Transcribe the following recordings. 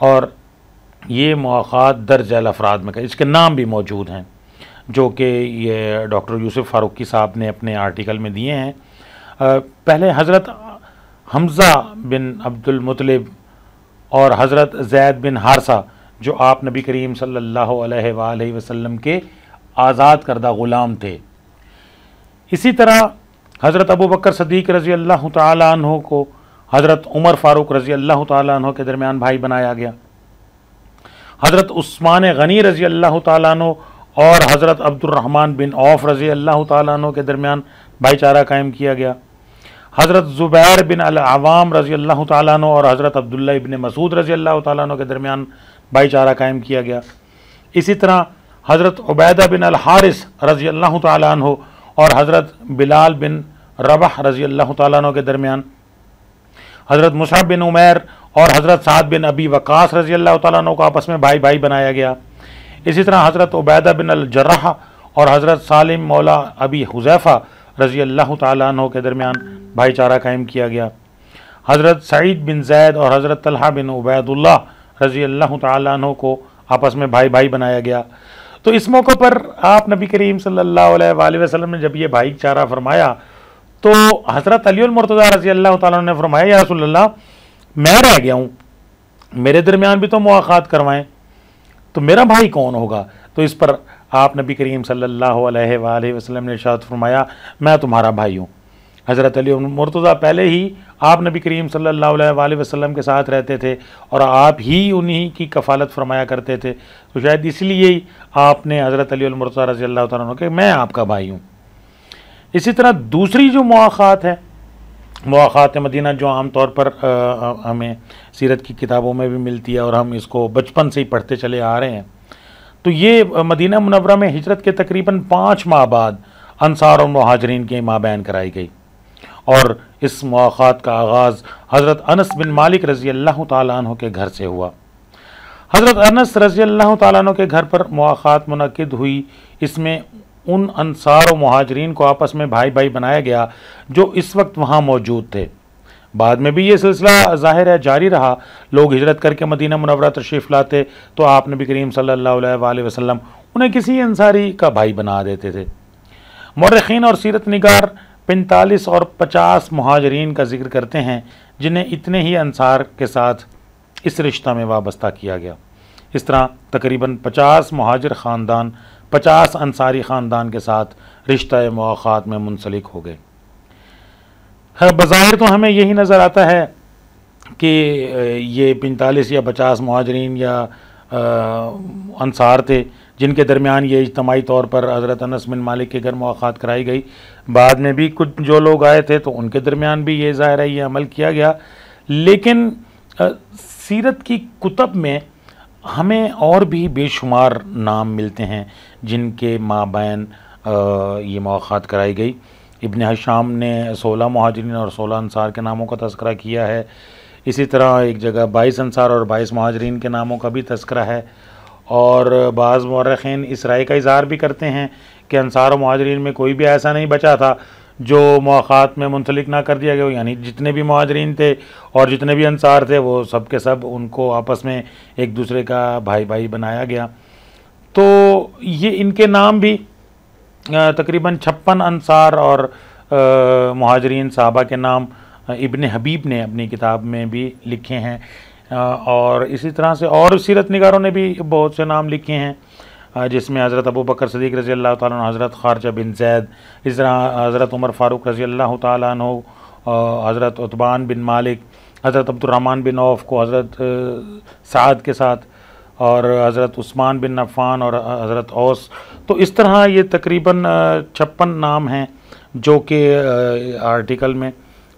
اور یہ مواخات درج ذیل افراد میں اس کے نام بھی موجود ہیں جو کہ یہ ڈاکٹر یوسف فاروقی صاحب نے اپنے آرٹیکل میں دیے ہیں۔ پہلے حضرت حمزہ بن عبد المطلب اور حضرت زید بن حارثہ جو آپ نبی کریم صلی اللہ علیہ وآلہ وسلم کے آزاد کردہ غلام تھے۔ اسی طرح حضرت ابو بکر صدیق رضی اللہ تعالیٰ عنہ کو حضرت عمر فاروق رضی اللہ تعالیٰ عنہ کے درمیان بھائی بنایا گیا۔ حضرت عثمان غنی رضی اللہ تعالیٰ عنہ اور حضرت عبد الرحمن بن عوف رضی اللہ تعالیٰ عنہ کے درمیان بھائی چارہ قائم کیا گیا۔ حضرت زبیر بن العوام رضی اللہ تعالیٰ عنہ اور حضرت عبداللہ ابن مسعود رضی اللہ تعالیٰ عنہ کے درمیان بھائی چارہ قائم کیا گیا۔ اسی طرح حضرت عبیدہ بن الحارث رضی اللہ تعالیٰ عنہ اور حضرت بلال بن ربح رضی اللہ تعالیٰ عنہ کے درمیان، حضرت مصعب بن عمیر اور حضرت سعد بن ابی وقاص رضی اللہ تعالیٰ عنہ کو آپس میں بھائی بھائی بنایا گیا۔ اسی طرح حضرت عبیدہ بن الجرح اور حضرت سالم مولا ابی حذیفہ رضی اللہ تعالیٰ عنہ کے درمیان بھائی چارہ قائم کیا گیا۔ حضرت سعید بن زید اور حضرت طلحہ بن عبید اللہ رضی اللہ تعالیٰ عنہ کو آپس میں بھائی بھائی بنایا گیا۔ تو اس موقع پر آپ نبی کریم صلی اللہ علیہ وآلہ وسلم نے جب یہ بھائی چارہ فرمایا تو حضرت علی المرتضیٰ رضی اللہ تعالیٰ عنہ نے فرمایا یا رسول اللہ میں رہ گیا ہوں، میرے درمیان بھی تو مواخات کروائیں، تو میرا بھائی کون ہوگا؟ تو اس پر آپ نبی کریم صلی اللہ علیہ وآلہ وسلم نے ارشاد فرمایا میں تمہارا بھائی ہوں۔ حضرت علی مرتضیٰ پہلے ہی آپ نبی کریم صلی اللہ علیہ وآلہ وسلم کے ساتھ رہتے تھے اور آپ ہی انہی کی کفالت فرمایا کرتے تھے، تو شاید اس لیے ہی آپ نے حضرت علی المرتضیٰ رضی اللہ تعالیٰ عنہ کہ میں آپ کا بھائی ہوں۔ اسی طرح دوسری جو مواخات ہے، مواخات مدینہ جو عام طور پر ہمیں سیرت کی کتابوں میں بھی ملتی ہے اور ہم اس کو بچپن سے ہی پڑھتے چلے آ رہے ہیں، تو یہ مدینہ منورہ میں ہجرت کے تقریباً 5 ماہ بعد انصار اور مہاجرین کے مابین کرائی گئی، اور اس مواخات کا آغاز حضرت انس بن مالک رضی اللہ تعالیٰ عنہ کے گھر سے ہوا۔ حضرت انس رضی اللہ تعالیٰ عنہ کے گھر پر مواخات منعقد ہوئی۔ اس میں ان انصار و مہاجرین کو آپس میں بھائی بھائی بنایا گیا جو اس وقت وہاں موجود تھے۔ بعد میں بھی یہ سلسلہ ظاہر ہے جاری رہا، لوگ ہجرت کر کے مدینہ منورہ تشریف لاتے تو آپ نبی کریم صلی اللہ علیہ وآلہ وسلم انہیں کسی انصاری کا بھائی بنا دیتے تھے۔ مورخین اور سیرت نگار 45 اور 50 مہاجرین کا ذکر کرتے ہیں جنہیں اتنے ہی انصار کے ساتھ اس رشتہ میں وابستہ کیا گیا۔ اس طرح تقریباً 50 مہاجر خاندان 50 انصاری خاندان کے ساتھ رشتہ مواخات میں منسلک ہو گئے۔ بظاہر تو ہمیں یہی نظر آتا ہے کہ یہ 45 یا 50 مہاجرین یا انصار تھے جن کے درمیان یہ اجتماعی طور پر حضرت انس بن مالک کے گھر مواخات کرائی گئی۔ بعد میں بھی کچھ جو لوگ آئے تھے تو ان کے درمیان بھی یہ ظاہر ہے یہ عمل کیا گیا، لیکن سیرت کی کتب میں ہمیں اور بھی بے شمار نام ملتے ہیں جن کے مابین یہ مواخات کرائی گئی۔ ابن حشام نے 16 مہاجرین اور 16 انصار کے ناموں کا تذکرہ کیا ہے۔ اسی طرح ایک جگہ 22 انصار اور 22 مہاجرین کے ناموں کا بھی تذکرہ ہے، اور بعض مورخین اس رائے کا اظہار بھی کرتے ہیں کہ انصار و مہاجرین میں کوئی بھی ایسا نہیں بچا تھا جو مواخات میں منسلک نہ کر دیا گیا، یعنی جتنے بھی مہاجرین تھے اور جتنے بھی انصار تھے وہ سب کے سب ان کو آپس میں ایک دوسرے کا بھائی بھائی بنایا گیا۔ تو یہ ان کے نام بھی تقریباً 56 انصار اور مہاجرین صحابہ کے نام ابن حبیب نے اپنی کتاب میں بھی لکھے ہیں، اور اسی طرح سے اور سیرت نگاروں نے بھی بہت سے نام لکھے ہیں جس میں حضرت ابو بکر صدیق رضی اللہ تعالیٰ عنہ، حضرت خارجہ بن زید، اس طرح حضرت عمر فاروق رضی اللہ تعالیٰ عنہ، حضرت عتبان بن مالک، حضرت عبد الرحمن بن عوف کو حضرت سعد کے ساتھ، اور حضرت عثمان بن عفان اور حضرت اوس۔ تو اس طرح یہ تقریباً 56 نام ہیں جو کہ آرٹیکل میں،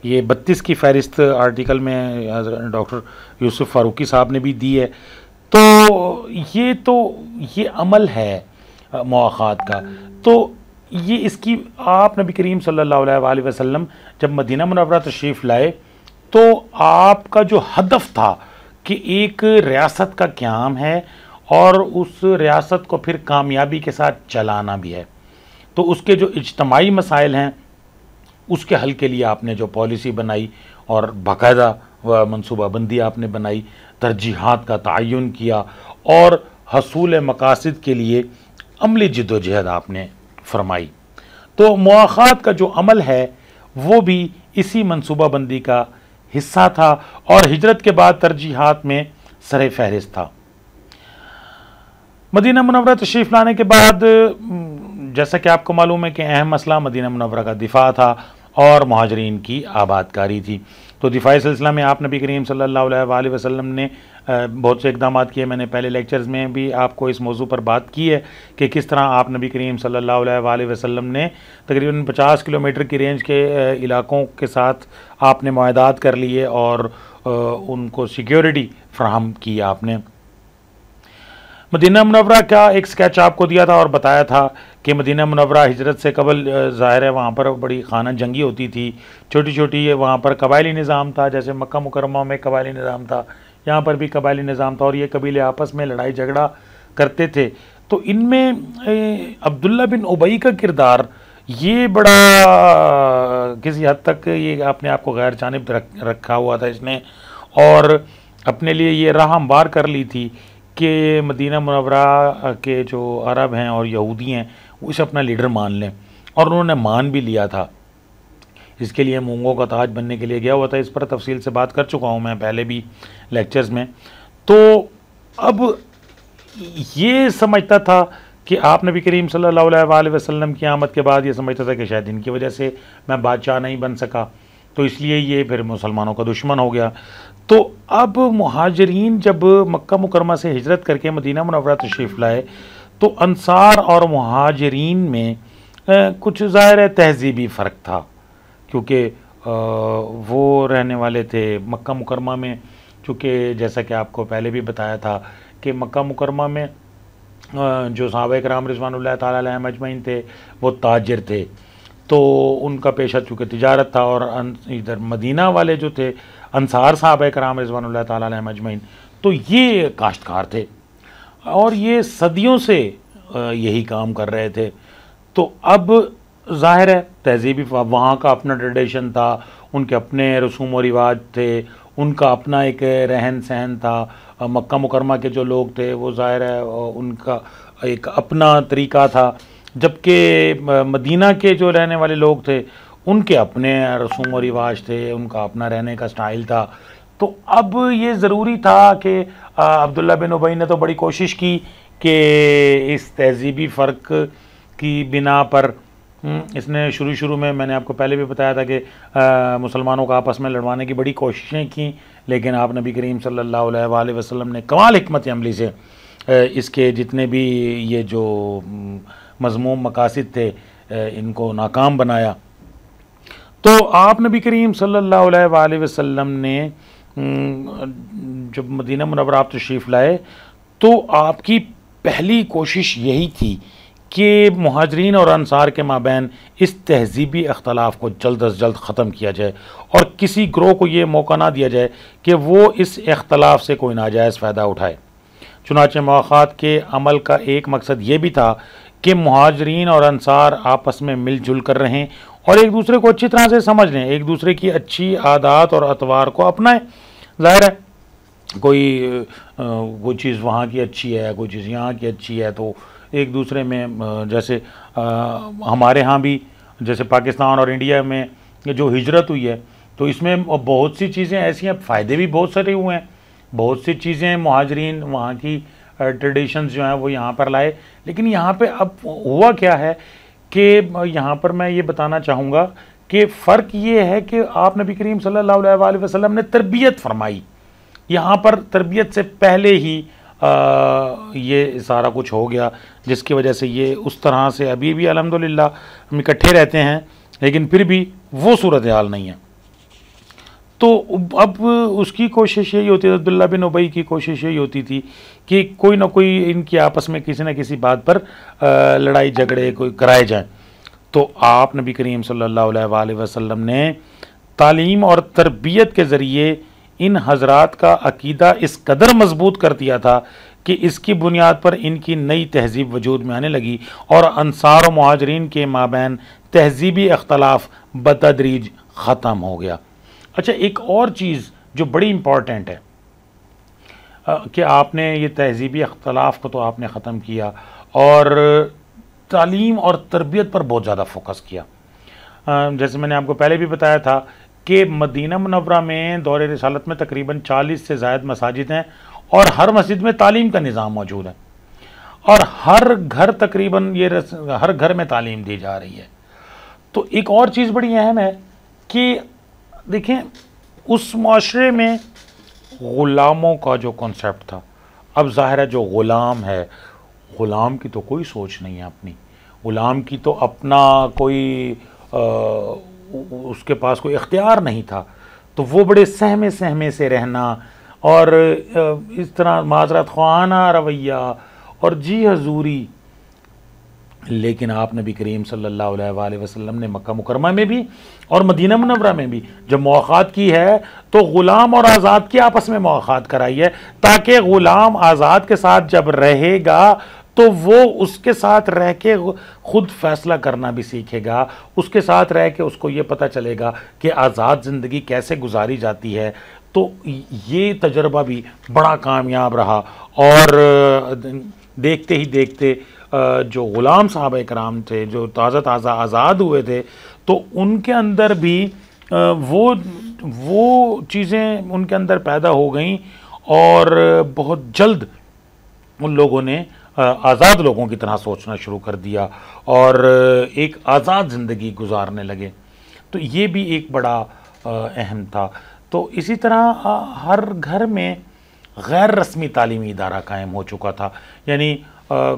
یہ 32 کی فہرست آرٹیکل میں ڈاکٹر یوسف فاروقی صاحب نے بھی دی ہے۔ تو یہ عمل ہے مواخات کا۔ تو یہ اس کی آپ نبی کریم صلی اللہ علیہ وآلہ وسلم جب مدینہ منورہ تشریف لائے تو آپ کا جو ہدف تھا کہ ایک ریاست کا قیام ہے اور اس ریاست کو پھر کامیابی کے ساتھ چلانا بھی ہے، تو اس کے جو اجتماعی مسائل ہیں اس کے حل کے لیے آپ نے جو پالیسی بنائی اور باقاعدہ منصوبہ بندی آپ نے بنائی، ترجیحات کا تعین کیا اور حصول مقاصد کے لیے عملی جد و جہد آپ نے فرمائی۔ تو مواخات کا جو عمل ہے وہ بھی اسی منصوبہ بندی کا حصہ تھا اور ہجرت کے بعد ترجیحات میں سر فہرست تھا۔ مدینہ منورہ تشریف لانے کے بعد جیسا کہ آپ کو معلوم ہے کہ اہم مسئلہ مدینہ منورہ کا دفاع تھا اور مہاجرین کی آباد کاری تھی۔ تو دفاعی سلسلہ میں آپ نبی کریم صلی اللہ علیہ وآلہ وسلم نے بہت سے اقدامات کیے۔ میں نے پہلے لیکچرز میں بھی آپ کو اس موضوع پر بات کی ہے کہ کس طرح آپ نبی کریم صلی اللہ علیہ وآلہ وسلم نے تقریباً 50 کلومیٹر کی رینج کے علاقوں کے ساتھ آپ نے معاہدات کر لیے اور ان کو سیکیورٹی فراہم کی آپ نے۔ مدینہ منورہ کا ایک سکیچ آپ کو دیا تھا اور بتایا تھا کہ مدینہ منورہ ہجرت سے قبل ظاہر ہے وہاں پر بڑی خانہ جنگی ہوتی تھی، چھوٹی چھوٹی وہاں پر قبائلی نظام تھا، جیسے مکہ مکرمہ میں قبائلی نظام تھا، یہاں پر بھی قبائلی نظام تھا اور یہ قبیلے آپس میں لڑائی جھگڑا کرتے تھے۔ تو ان میں عبداللہ بن ابی کا کردار یہ بڑا کسی حد تک یہ اپنے آپ کو غیر جانب رکھا ہوا تھا اس نے، اور اپنے لیے یہ راہ ہموار کر لی تھی کہ مدینہ منورہ کے جو عرب ہیں اور یہودی ہیں وہ اسے اپنا لیڈر مان لیں، اور انہوں نے مان بھی لیا تھا۔ اس کے لیے مونگوں کا تاج بننے کے لیے گیا ہوا تھا، اس پر تفصیل سے بات کر چکا ہوں میں پہلے بھی لیکچرز میں۔ تو اب یہ سمجھتا تھا کہ آپ نبی کریم صلی اللہ علیہ وآلہ وسلم کی آمد کے بعد یہ سمجھتا تھا کہ شاید ان کی وجہ سے میں بادشاہ نہیں بن سکا، تو اس لیے یہ پھر مسلمانوں کا دشمن ہو گیا۔ تو اب مہاجرین جب مکہ مکرمہ سے ہجرت کر کے مدینہ منورہ تشریف لائے تو انصار اور مہاجرین میں کچھ ظاہر ہے تہذیبی فرق تھا، کیونکہ وہ رہنے والے تھے مکہ مکرمہ میں، چونکہ جیسا کہ آپ کو پہلے بھی بتایا تھا کہ مکہ مکرمہ میں جو صحابہ کرام رضوان اللہ تعالیٰ علیہم اجمعین تھے وہ تاجر تھے، تو ان کا پیشہ چونکہ تجارت تھا، اور ادھر مدینہ والے جو تھے انصار صحابہ کرام رضوان اللہ تعالیٰ علیہم اجمعین تو یہ کاشتکار تھے اور یہ صدیوں سے یہی کام کر رہے تھے۔ تو اب ظاہر ہے تہذیبی وہاں کا اپنا ٹریڈیشن تھا، ان کے اپنے رسوم و رواج تھے، ان کا اپنا ایک رہن سہن تھا۔ مکہ مکرمہ کے جو لوگ تھے وہ ظاہر ہے ان کا ایک اپنا طریقہ تھا، جبکہ مدینہ کے جو رہنے والے لوگ تھے ان کے اپنے رسوم و رواج تھے، ان کا اپنا رہنے کا سٹائل تھا۔ تو اب یہ ضروری تھا کہ عبداللہ بن ابی نے تو بڑی کوشش کی کہ اس تہذیبی فرق کی بنا پر اس نے شروع میں نے آپ کو پہلے بھی بتایا تھا کہ مسلمانوں کو آپس میں لڑوانے کی بڑی کوششیں کیں، لیکن آپ نبی کریم صلی اللہ علیہ وآلہ وسلم نے کمال حکمت عملی سے اس کے جتنے بھی یہ جو مذموم مقاصد تھے ان کو ناکام بنایا۔ تو آپ نبی کریم صلی اللہ علیہ وآلہ وسلم نے جب مدینہ منورہ آپ تشریف لائے تو آپ کی پہلی کوشش یہی تھی کہ مہاجرین اور انصار کے مابین اس تہذیبی اختلاف کو جلد از جلد ختم کیا جائے اور کسی گروہ کو یہ موقع نہ دیا جائے کہ وہ اس اختلاف سے کوئی ناجائز فائدہ اٹھائے۔ چنانچہ مواخات کے عمل کا ایک مقصد یہ بھی تھا کہ مہاجرین اور انصار آپس میں مل جل کر رہیں اور ایک دوسرے کو اچھی طرح سے سمجھ لیں، ایک دوسرے کی اچھی عادات اور اطوار کو اپنائیں۔ ظاہر ہے کوئی چیز وہاں کی اچھی ہے، کوئی چیز یہاں کی اچھی ہے، تو ایک دوسرے میں جیسے ہمارے ہاں بھی جیسے پاکستان اور انڈیا میں جو ہجرت ہوئی ہے تو اس میں بہت سی چیزیں ایسی ہیں، فائدے بھی بہت سارے ہوئے ہیں، بہت سی چیزیں مہاجرین وہاں کی ٹریڈیشنز جو ہیں وہ یہاں پر لائے۔ لیکن یہاں پہ اب ہوا کیا ہے کہ یہاں پر میں یہ بتانا چاہوں گا کہ فرق یہ ہے کہ آپ نبی کریم صلی اللہ علیہ وآلہ وسلم نے تربیت فرمائی، یہاں پر تربیت سے پہلے ہی یہ سارا کچھ ہو گیا، جس کی وجہ سے یہ اس طرح سے ابھی بھی الحمدللہ ہم اکٹھے رہتے ہیں، لیکن پھر بھی وہ صورتحال نہیں ہے۔ تو اب اس کی کوشش یہی ہوتی ہے، عبداللہ بن ابی کی کوشش یہی ہوتی تھی کہ کوئی نہ کوئی ان کی آپس میں کسی نہ کسی بات پر لڑائی جھگڑے کوئی کرائے جائیں۔ تو آپ نبی کریم صلی اللہ علیہ وآلہ وسلم نے تعلیم اور تربیت کے ذریعے ان حضرات کا عقیدہ اس قدر مضبوط کر دیا تھا کہ اس کی بنیاد پر ان کی نئی تہذیب وجود میں آنے لگی اور انصار و مہاجرین کے مابین تہذیبی اختلاف بتدریج ختم ہو گیا۔ اچھا، ایک اور چیز جو بڑی امپورٹنٹ ہے کہ آپ نے یہ تہذیبی اختلاف کو تو آپ نے ختم کیا اور تعلیم اور تربیت پر بہت زیادہ فوکس کیا. جیسے میں نے آپ کو پہلے بھی بتایا تھا کہ مدینہ منورہ میں دور رسالت میں تقریباً 40 سے زائد مساجد ہیں اور ہر مسجد میں تعلیم کا نظام موجود ہے اور ہر گھر تقریباً ہر گھر میں تعلیم دی جا رہی ہے. تو ایک اور چیز بڑی اہم ہے کہ دیکھیں اس معاشرے میں غلاموں کا جو کنسیپٹ تھا، اب ظاہر ہے جو غلام ہے، غلام کی تو کوئی سوچ نہیں ہے اپنی، غلام کی تو اپنا کوئی اس کے پاس کوئی اختیار نہیں تھا، تو وہ بڑے سہمے سے رہنا اور اس طرح معذرت خواہانہ رویہ اور جی حضوری. لیکن آپ نبی کریم صلی اللہ علیہ وآلہ وسلم نے مکہ مکرمہ میں بھی اور مدینہ منورہ میں بھی جب مواخات کی ہے تو غلام اور آزاد کی آپس میں مواخات کرائی ہے تاکہ غلام آزاد کے ساتھ جب رہے گا تو وہ اس کے ساتھ رہ کے خود فیصلہ کرنا بھی سیکھے گا، اس کے ساتھ رہ کے اس کو یہ پتہ چلے گا کہ آزاد زندگی کیسے گزاری جاتی ہے. تو یہ تجربہ بھی بڑا کامیاب رہا اور دیکھتے ہی دیکھتے جو غلام صحابہ کرام تھے جو تازہ آزاد ہوئے تھے تو ان کے اندر بھی وہ چیزیں ان کے اندر پیدا ہو گئیں اور بہت جلد ان لوگوں نے آزاد لوگوں کی طرح سوچنا شروع کر دیا اور ایک آزاد زندگی گزارنے لگے. تو یہ بھی ایک بڑا اہم تھا. تو اسی طرح ہر گھر میں غیر رسمی تعلیمی ادارہ قائم ہو چکا تھا، یعنی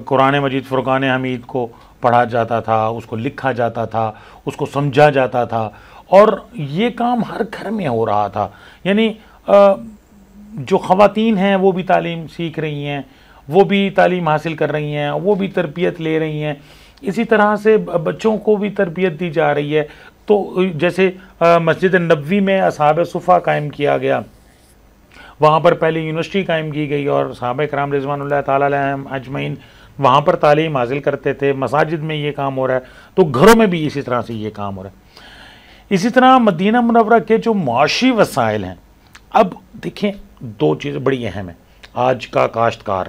قرآن مجید فرقان حمید کو پڑھا جاتا تھا، اس کو لکھا جاتا تھا، اس کو سمجھا جاتا تھا اور یہ کام ہر گھر میں ہو رہا تھا. یعنی جو خواتین ہیں وہ بھی تعلیم سیکھ رہی ہیں، وہ بھی تعلیم حاصل کر رہی ہیں، وہ بھی تربیت لے رہی ہیں. اسی طرح سے بچوں کو بھی تربیت دی جا رہی ہے. تو جیسے مسجد نبوی میں اصحاب صفہ قائم کیا گیا، وہاں پر پہلے یونیورسٹی قائم کی گئی اور صحابہ کرام رضوان اللہ تعالیٰ علیہم اجمعین وہاں پر تعلیم حاصل کرتے تھے. مساجد میں یہ کام ہو رہا ہے تو گھروں میں بھی اسی طرح سے یہ کام ہو رہا ہے. اسی طرح مدینہ منورہ کے جو معاشی وسائل ہیں، اب دیکھیں دو چیزیں بڑی اہم ہیں. آج کا کاشتکار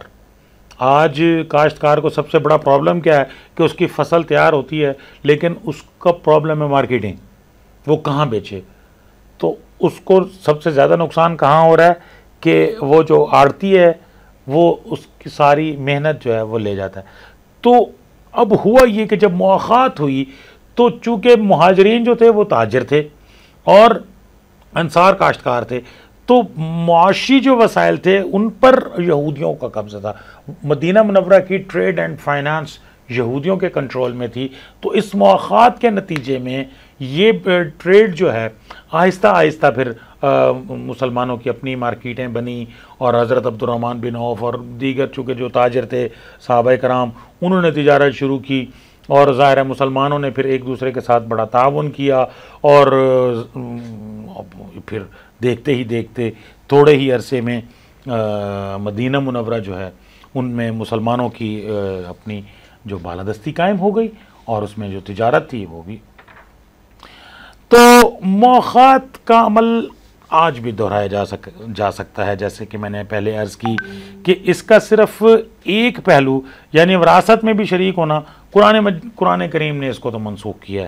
کو سب سے بڑا پرابلم کیا ہے کہ اس کی فصل تیار ہوتی ہے لیکن اس کا پرابلم ہے مارکیٹنگ، وہ کہاں بیچے. تو اس کو سب سے زیادہ نقصان کہاں ہو رہا ہے کہ وہ جو آڑتی ہے وہ اس کی ساری محنت جو ہے وہ لے جاتا ہے. تو اب ہوا یہ کہ جب مواخات ہوئی تو چونکہ مہاجرین جو تھے وہ تاجر تھے اور انصار کاشتکار تھے، تو معاشی جو وسائل تھے ان پر یہودیوں کا قبضہ تھا. مدینہ منورہ کی ٹریڈ اینڈ فائنانس یہودیوں کے کنٹرول میں تھی. تو اس مواخات کے نتیجے میں یہ ٹریڈ جو ہے آہستہ آہستہ پھر مسلمانوں کی اپنی مارکیٹیں بنی اور حضرت عبد الرحمن بن عوف اور دیگر چونکہ جو تاجر تھے صحابہ کرام انہوں نے تجارت شروع کی اور ظاہر ہے مسلمانوں نے پھر ایک دوسرے کے ساتھ بڑا تعاون کیا اور پھر دیکھتے ہی دیکھتے تھوڑے ہی عرصے میں مدینہ منورہ جو ہے ان میں مسلمانوں کی اپنی جو بالادستی قائم ہو گئی اور اس میں جو تجارت تھی وہ بھی. تو مواخات کا عمل آج بھی دہرایا جا سکتا ہے، جیسے کہ میں نے پہلے عرض کی کہ اس کا صرف ایک پہلو یعنی وراثت میں بھی شریک ہونا قرآن کریم نے اس کو تو منسوخ کیا ہے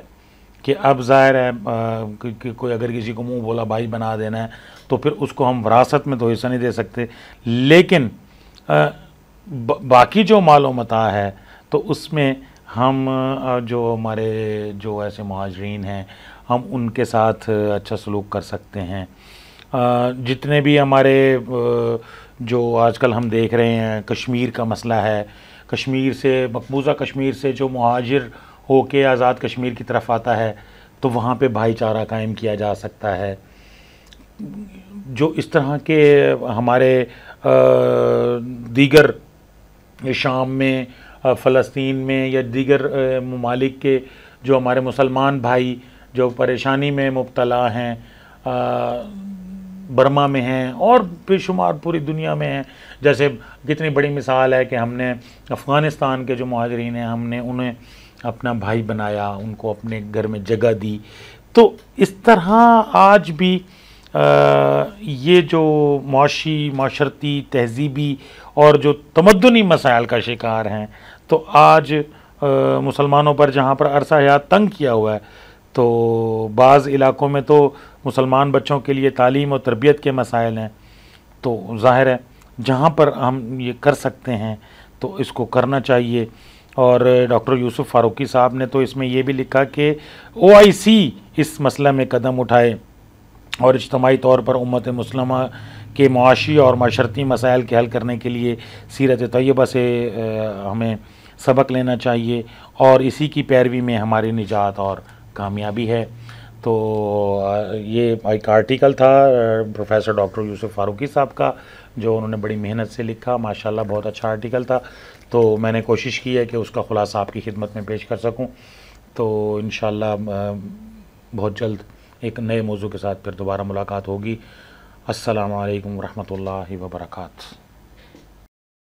کہ اب ظاہر ہے کہ کوئی اگر کسی کو منہ بولا بھائی بنا دینا ہے تو پھر اس کو ہم وراثت میں تو حصہ نہیں دے سکتے. لیکن باقی جو مال و متاع ہے تو اس میں ہم جو ہمارے جو ایسے مہاجرین ہیں ہم ان کے ساتھ اچھا سلوک کر سکتے ہیں. جتنے بھی ہمارے جو آج کل ہم دیکھ رہے ہیں کشمیر کا مسئلہ ہے، کشمیر سے مقبوضہ کشمیر سے جو مہاجر ہو کے آزاد کشمیر کی طرف آتا ہے تو وہاں پہ بھائی چارہ قائم کیا جا سکتا ہے. جو اس طرح کے ہمارے دیگر شام میں، فلسطین میں یا دیگر ممالک کے جو ہمارے مسلمان بھائی جو پریشانی میں مبتلا ہیں، برما میں ہیں اور بے شمار پوری دنیا میں ہیں. جیسے کتنی بڑی مثال ہے کہ ہم نے افغانستان کے جو مہاجرین ہیں ہم نے انہیں اپنا بھائی بنایا، ان کو اپنے گھر میں جگہ دی. تو اس طرح آج بھی یہ جو معاشی معاشرتی تہذیبی اور جو تمدنی مسائل کا شکار ہیں، تو آج مسلمانوں پر جہاں پر عرصہ حیات تنگ کیا ہوا ہے، تو بعض علاقوں میں تو مسلمان بچوں کے لیے تعلیم اور تربیت کے مسائل ہیں، تو ظاہر ہے جہاں پر ہم یہ کر سکتے ہیں تو اس کو کرنا چاہیے۔ اور ڈاکٹر یوسف فاروقی صاحب نے تو اس میں یہ بھی لکھا کہ OIC اس مسئلہ میں قدم اٹھائے اور اجتماعی طور پر امت مسلمہ کے معاشی اور معاشرتی مسائل کے حل کرنے کے لیے سیرت طیبہ سے ہمیں سبق لینا چاہیے، اور اسی کی پیروی میں ہماری نجات اور کامیابی ہے۔ تو یہ ایک آرٹیکل تھا پروفیسر ڈاکٹر یوسف فاروقی صاحب کا، جو انہوں نے بڑی محنت سے لکھا، ماشاءاللہ بہت اچھا آرٹیکل تھا، تو میں نے کوشش کی ہے کہ اس کا خلاصہ آپ کی خدمت میں پیش کر سکوں۔ تو انشاءاللہ بہت جلد ایک نئے موضوع کے ساتھ پھر دوبارہ ملاقات ہوگی۔ السلام علیکم ورحمۃ اللہ وبرکاتہ۔